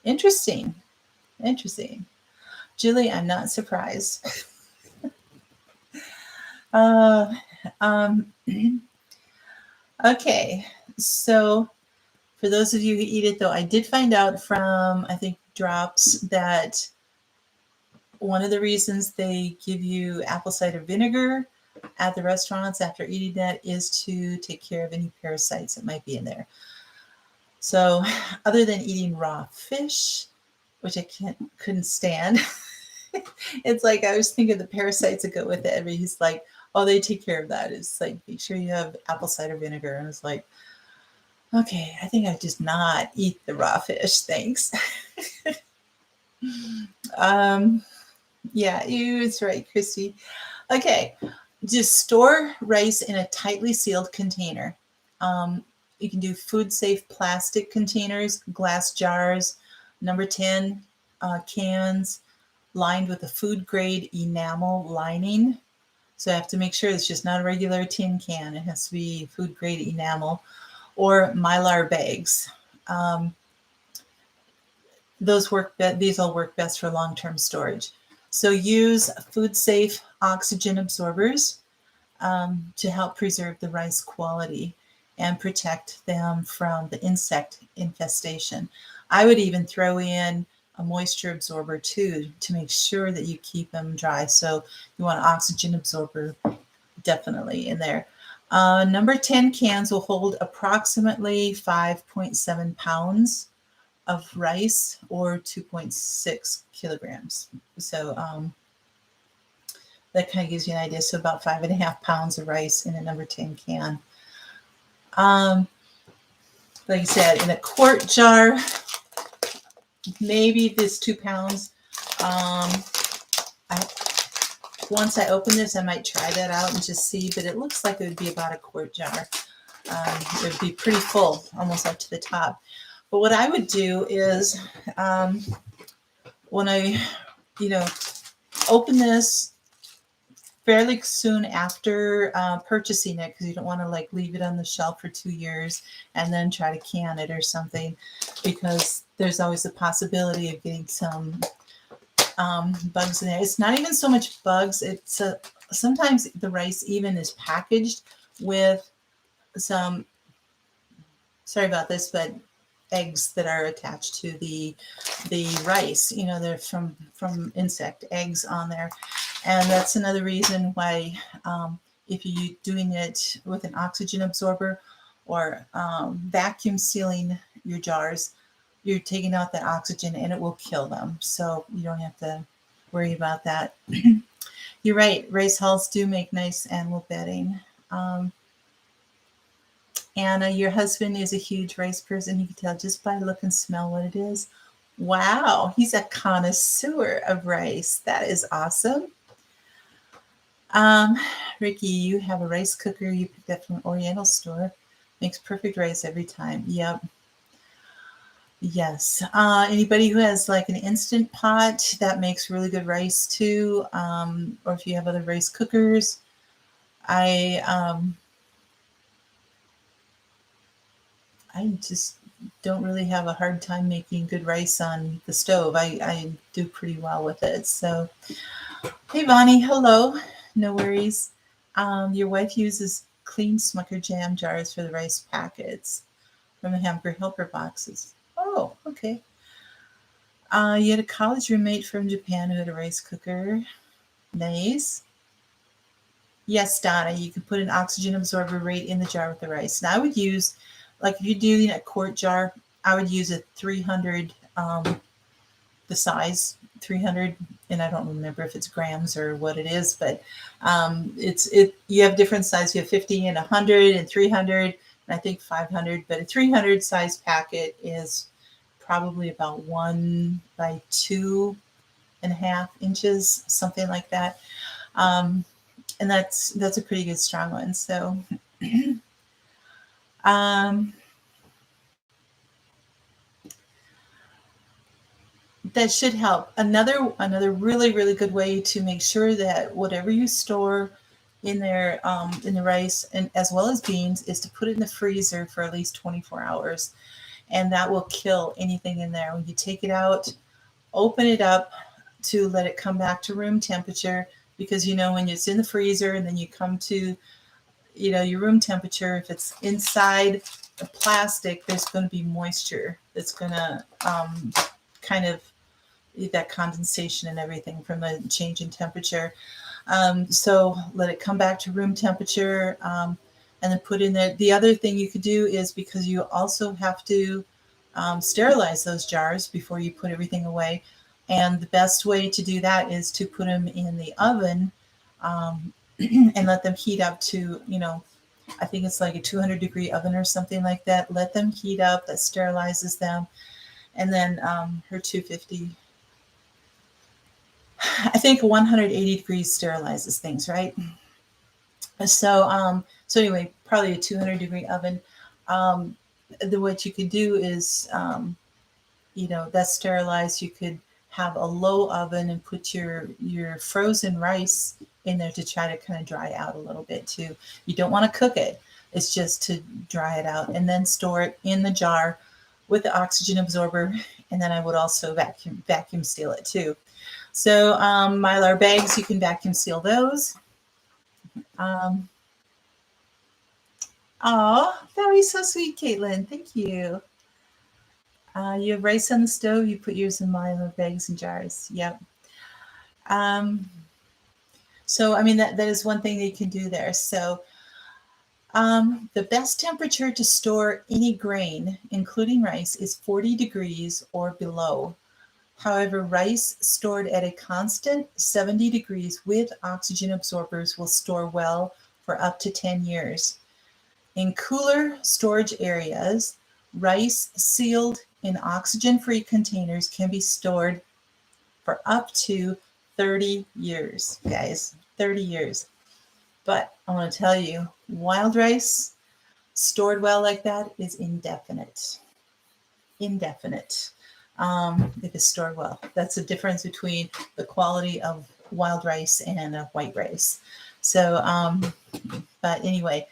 Interesting. Julie, I'm not surprised. Okay, so for those of you who eat it, though, I did find out from, I think, Drops, that one of the reasons they give you apple cider vinegar at the restaurants after eating that is to take care of any parasites that might be in there. So other than eating raw fish, which I couldn't stand, it's like I was thinking the parasites that go with it. And he's like, oh, they take care of that. It's like, make sure you have apple cider vinegar. And I was like, okay, I think I just not eat the raw fish. Thanks. Yeah, it's right, Christy. Okay, just store rice in a tightly sealed container. You can do food safe plastic containers, glass jars, number 10 cans lined with a food grade enamel lining. So I have to make sure it's just not a regular tin can. It has to be food grade enamel, or Mylar bags. These all work best for long-term storage. So use food safe oxygen absorbers to help preserve the rice quality and protect them from the insect infestation. I would even throw in a moisture absorber too, to make sure that you keep them dry. So you want an oxygen absorber definitely in there. Number 10 cans will hold approximately 5.7 pounds of rice, or 2.6 kilograms. So that kind of gives you an idea. So about 5.5 pounds of rice in a number 10 can. Like I said, in a quart jar, maybe this 2 pounds. once I open this, I might try that out and just see, but it looks like it would be about a quart jar. It would be pretty full, almost up to the top. But what I would do is when I, open this fairly soon after purchasing it, because you don't want to like leave it on the shelf for 2 years and then try to can it or something, because there's always the possibility of getting some bugs in there. It's not even so much bugs. It's sometimes the rice even is packaged with some, sorry about this, but eggs that are attached to the rice. They're from insect eggs on there, and that's another reason why if you're doing it with an oxygen absorber or vacuum sealing your jars, you're taking out that oxygen and it will kill them. So you don't have to worry about that. You're right. Rice hulls do make nice animal bedding. Anna, your husband is a huge rice person. You can tell just by look and smell what it is. Wow, he's a connoisseur of rice. That is awesome. Ricky, you have a rice cooker you picked up from an Oriental store. Makes perfect rice every time. Yep. Yes. Anybody who has like an Instant Pot, that makes really good rice too. Or if you have other rice cookers, I just don't really have a hard time making good rice on the stove. I do pretty well with it. So, hey, Bonnie, hello. No worries. Your wife uses clean Smucker jam jars for the rice packets from the Hamburger Helper boxes. Oh, okay. You had a college roommate from Japan who had a rice cooker. Nice. Yes, Donna, you can put an oxygen absorber right in the jar with the rice. And I would use, like if you're doing a quart jar, I would use a 300, the size 300, and I don't remember if it's grams or what it is, but you have different sizes. You have 50 and 100 and 300, and I think 500, but a 300 size packet is probably about 1 by 2.5 inches, something like that. And that's a pretty good strong one. So that should help. Another really, really good way to make sure that whatever you store in there, in the rice and as well as beans, is to put it in the freezer for at least 24 hours. And that will kill anything in there. When you take it out, open it up to let it come back to room temperature, because when it's in the freezer and then you come to your room temperature, if it's inside the plastic, there's going to be moisture that's going to kind of that condensation and everything from the change in temperature. So let it come back to room temperature, and then put in there. The other thing you could do is, because you also have to sterilize those jars before you put everything away. And the best way to do that is to put them in the oven and let them heat up to, I think it's like a 200-degree oven or something like that. Let them heat up. That sterilizes them. And then her 250, I think 180 degrees sterilizes things, right? So anyway, probably a 200-degree oven. What you could do is, that's sterilized. You could have a low oven and put your frozen rice in there to try to kind of dry out a little bit too. You don't want to cook it. It's just to dry it out, and then store it in the jar with the oxygen absorber. And then I would also vacuum seal it too. So Mylar bags, you can vacuum seal those. Oh, that was so sweet, Caitlin. Thank you. You have rice on the stove. You put yours in Mylar bags and jars. Yep. So, I mean, that is one thing that you can do there. So the best temperature to store any grain, including rice, is 40 degrees or below. However, rice stored at a constant 70 degrees with oxygen absorbers will store well for up to 10 years. In cooler storage areas, rice sealed in oxygen-free containers can be stored for up to 30 years, guys, 30 years. But I want to tell you, wild rice stored well like that is indefinite. Indefinite. If it's stored well. That's the difference between the quality of wild rice and white rice. So, but anyway,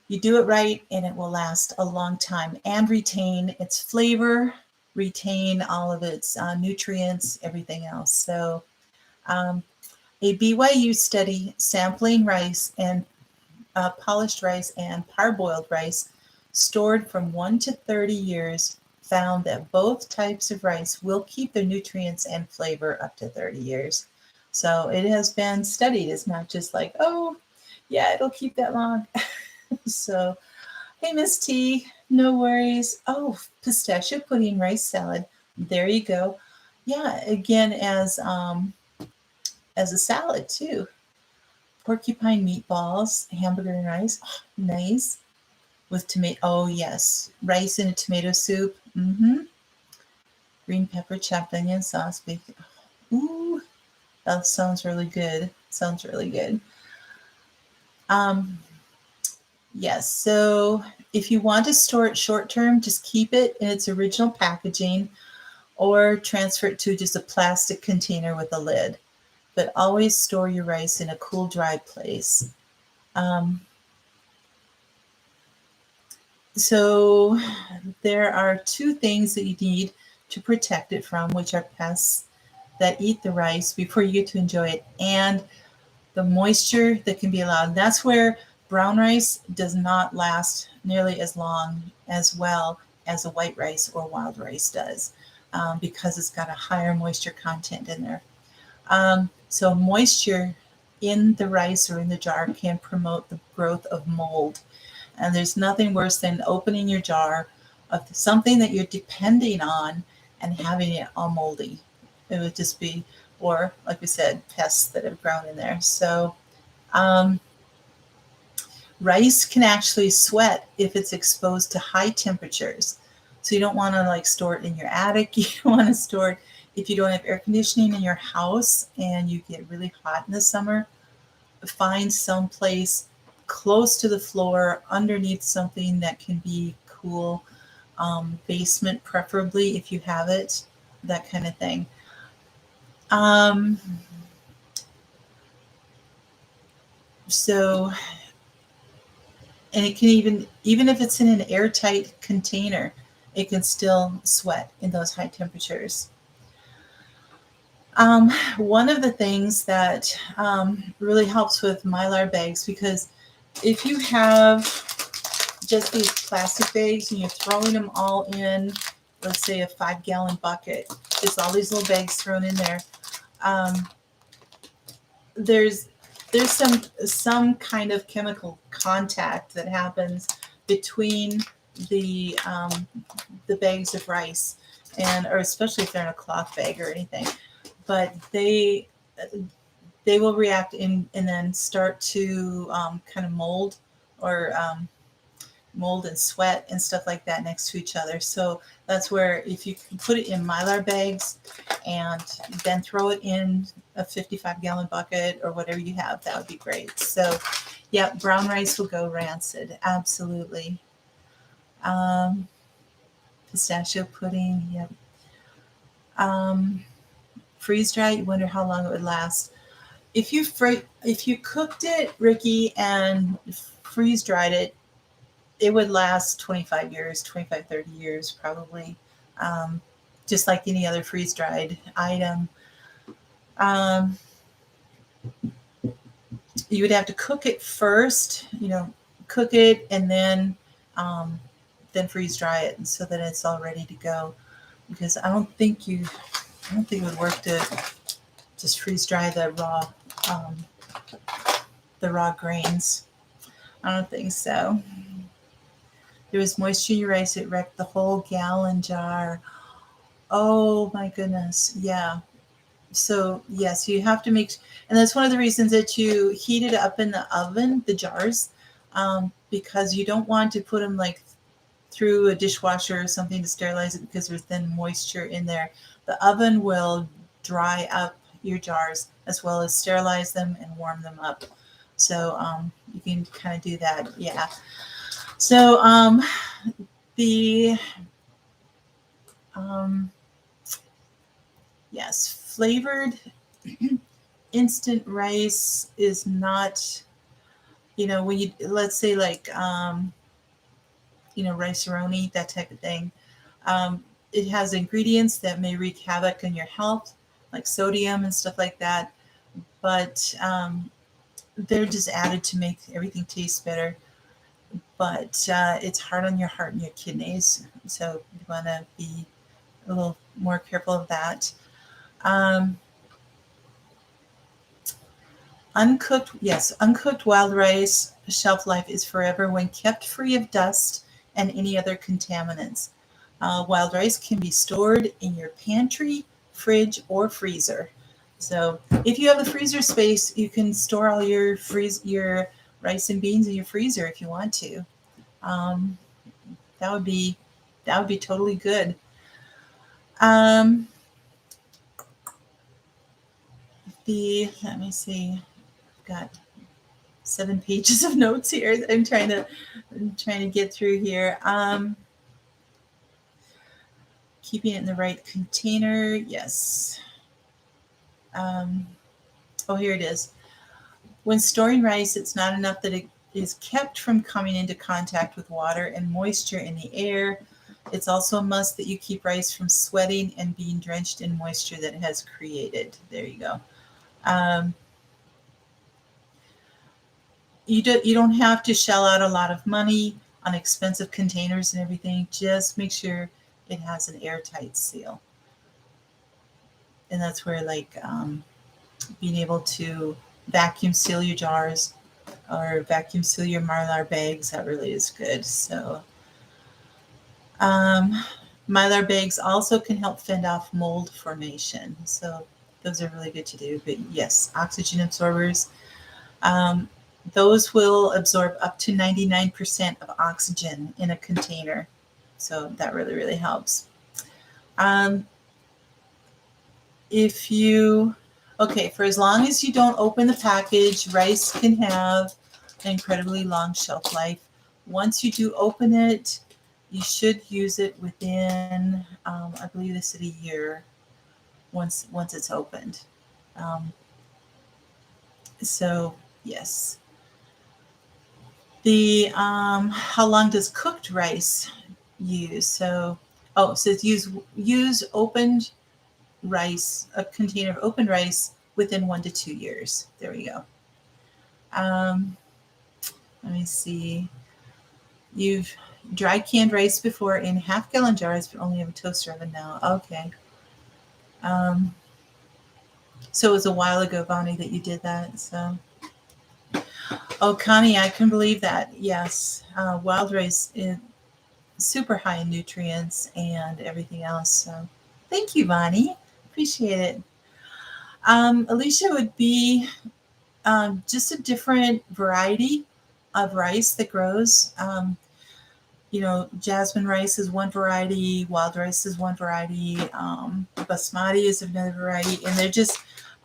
you do it right and it will last a long time and retain its flavor, retain all of its nutrients, everything else. So, a BYU study sampling rice and polished rice and parboiled rice stored from 1 to 30 years found that both types of rice will keep their nutrients and flavor up to 30 years. So it has been studied. It's not just like, oh, yeah, it'll keep that long. So, hey, Miss T, no worries. Oh, pistachio pudding rice salad. There you go. Yeah, again, as a salad too. Porcupine meatballs, hamburger and rice. Oh, nice. With tomato. Oh, yes. Rice in a tomato soup. Green pepper, chopped onion, sauce, bacon. Ooh, that sounds really good. Sounds really good. Yes. So if you want to store it short term, just keep it in its original packaging or transfer it to just a plastic container with a lid. But always store your rice in a cool, dry place. So there are two things that you need to protect it from, which are pests that eat the rice before you get to enjoy it, and the moisture that can be allowed. That's where brown rice does not last nearly as long as well as a white rice or wild rice does, because it's got a higher moisture content in there. So moisture in the rice or in the jar can promote the growth of mold. And there's nothing worse than opening your jar of something that you're depending on and having it all moldy. It would just be, or like we said, pests that have grown in there. So rice can actually sweat if it's exposed to high temperatures. So you don't want to like store it in your attic. You don't want to store it if you don't have air conditioning in your house and you get really hot in the summer. Find some place close to the floor underneath something that can be cool, basement preferably if you have it, that kind of thing. So, and it can even if it's in an airtight container, it can still sweat in those high temperatures. One of the things that really helps with Mylar bags, because if you have just these plastic bags and you're throwing them all in, let's say a 5-gallon bucket, just all these little bags thrown in there, there's some kind of chemical contact that happens between the bags of rice, or especially if they're in a cloth bag or anything. But they will react and then start to kind of mold and sweat and stuff like that next to each other. So that's where if you can put it in Mylar bags and then throw it in a 55-gallon bucket or whatever you have, that would be great. So yeah, brown rice will go rancid. Absolutely. Pistachio pudding. Yep. Freeze dry, you wonder how long it would last. If you cooked it, Ricky, and freeze dried it, it would last 25 years, 25, 30 years probably, just like any other freeze dried item. You would have to cook it first, cook it and then freeze dry it so that it's all ready to go. Because I don't think it would work to just freeze dry the raw grains. I don't think so. There was moisture in your rice. It wrecked the whole gallon jar. Oh my goodness. Yeah. So yes, you have to make, and that's one of the reasons that you heat it up in the oven, the jars, because you don't want to put them like through a dishwasher or something to sterilize it, because there's then moisture in there. The oven will dry up your jars, as well as sterilize them and warm them up. So you can kind of do that. Yeah. So the yes, flavored instant rice is not, when you, let's say like, rice-a-roni, that type of thing. It has ingredients that may wreak havoc on your health, like sodium and stuff like that. But they're just added to make everything taste better. But it's hard on your heart and your kidneys. So you want to be a little more careful of that. Uncooked wild rice shelf life is forever when kept free of dust and any other contaminants. Wild rice can be stored in your pantry, fridge, or freezer. So if you have the freezer space, you can store all your rice and beans in your freezer if you want to. That would be totally good. Let me see. I've got 7 pages of notes here. I'm trying to get through here. Keeping it in the right container. Yes. Here it is. When storing rice, it's not enough that it is kept from coming into contact with water and moisture in the air. It's also a must that you keep rice from sweating and being drenched in moisture that it has created. There you go. You don't have to shell out a lot of money on expensive containers and everything. Just make sure it has an airtight seal. And that's where being able to vacuum seal your jars or vacuum seal your Mylar bags, that really is good. So Mylar bags also can help fend off mold formation. So those are really good to do. But yes, oxygen absorbers. Those will absorb up to 99% of oxygen in a container. So that really, really helps. For as long as you don't open the package, rice can have an incredibly long shelf life. Once you do open it, you should use it within, I believe they said a year once it's opened. So yes. How long does cooked rice use? So it says use opened rice, a container of open rice within 1 to 2 years. There we go. Let me see. You've dry canned rice before in half-gallon jars, but only have a toaster oven now. Okay. So it was a while ago, Bonnie, that you did that. So. Oh, Connie, I can believe that. Yes. Wild rice is super high in nutrients and everything else. So thank you, Bonnie. Appreciate it. Alicia would be just a different variety of rice that grows. Jasmine rice is one variety, wild rice is one variety, basmati is another variety, and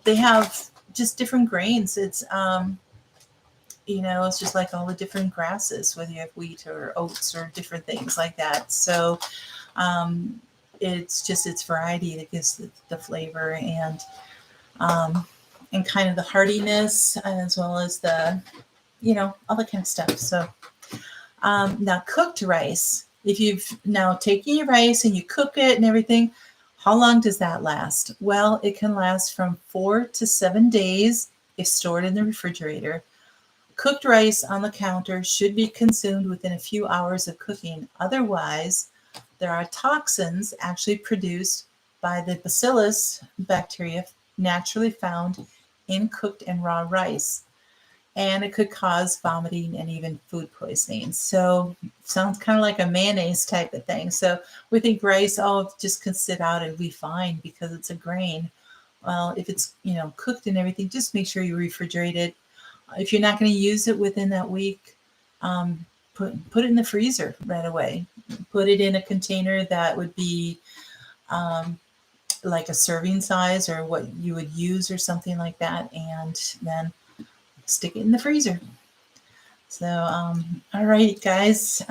they have just different grains. It's it's just like all the different grasses, whether you have wheat or oats or different things like that. So it's just its variety that gives the flavor and kind of the hardiness, as well as the, all that kind of stuff. So now cooked rice, if you've now taken your rice and you cook it and everything, how long does that last? Well, it can last from 4 to 7 days if stored in the refrigerator. Cooked rice on the counter should be consumed within a few hours of cooking. Otherwise, there are toxins actually produced by the bacillus bacteria naturally found in cooked and raw rice. And it could cause vomiting and even food poisoning. So sounds kind of like a mayonnaise type of thing. So we think rice, just can sit out and be fine because it's a grain. Well, if it's, cooked and everything, just make sure you refrigerate it. If you're not going to use it within that week, put it in the freezer right away. Put it in a container that would be like a serving size or what you would use or something like that, and then stick it in the freezer. So, all right, guys.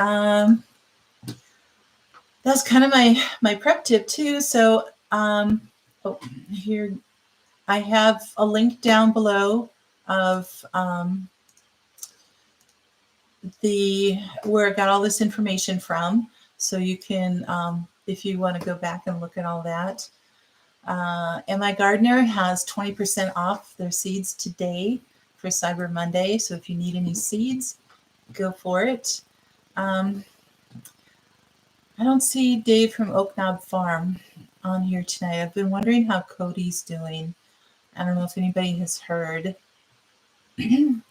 That's kind of my prep tip too. So, here I have a link down below of where I got all this information from. So you can, if you want to go back and look at all that. And My Gardener has 20% off their seeds today for Cyber Monday. So if you need any seeds, go for it. I don't see Dave from Oak Knob Farm on here tonight. I've been wondering how Cody's doing. I don't know if anybody has heard. Tip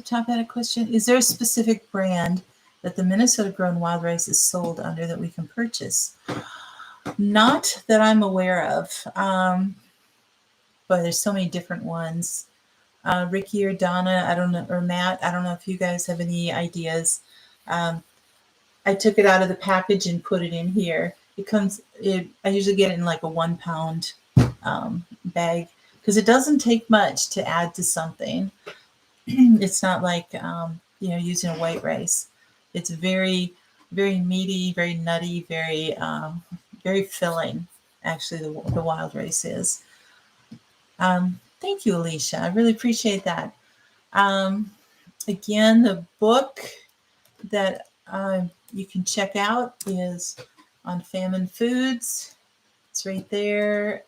Top had a question. Is there a specific brand that the Minnesota grown wild rice is sold under that we can purchase? Not that I'm aware of, but there's so many different ones. Ricky or Donna, I don't know, or Matt, I don't know if you guys have any ideas. I took it out of the package and put it in here. I usually get it in like a 1 pound bag because it doesn't take much to add to something. It's not like, using a white rice. It's very, very meaty, very nutty, very, very filling. Actually, the wild rice is. Thank you, Alicia. I really appreciate that. Again, the book that you can check out is on famine foods. It's right there.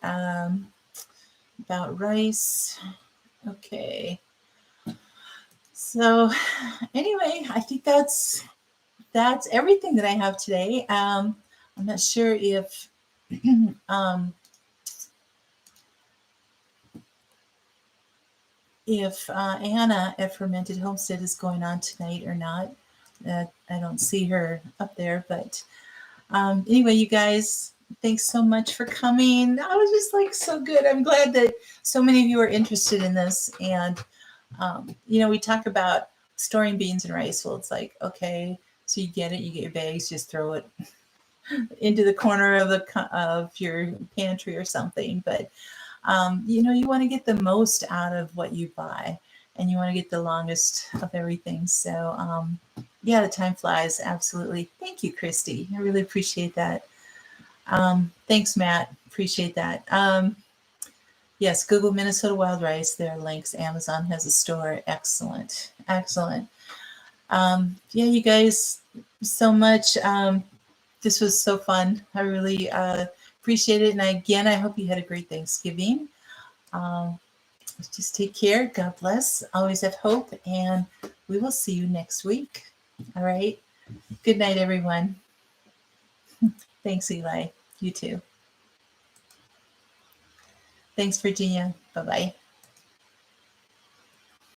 About rice. Okay. So anyway, I think that's everything that I have today. I'm not sure if Anna at Fermented Homestead is going on tonight or not. I don't see her up there, but anyway, you guys, thanks so much for coming. I was just like so good. I'm glad that so many of you are interested in this. And, we talk about storing beans and rice. Well, it's like, okay, so you get your bags, just throw it into the corner of your pantry or something. But, you want to get the most out of what you buy, and you want to get the longest of everything. So, the time flies. Absolutely. Thank you, Christy. I really appreciate that. Thanks, Matt. Appreciate that. Yes, Google Minnesota wild rice. There are links. Amazon has a store. Excellent. Excellent. You guys, so much. This was so fun. I really appreciate it. And again, I hope you had a great Thanksgiving. Just take care. God bless. Always have hope. And we will see you next week. All right. Good night, everyone. Thanks, Eli. You too. Thanks, Virginia. Bye-bye.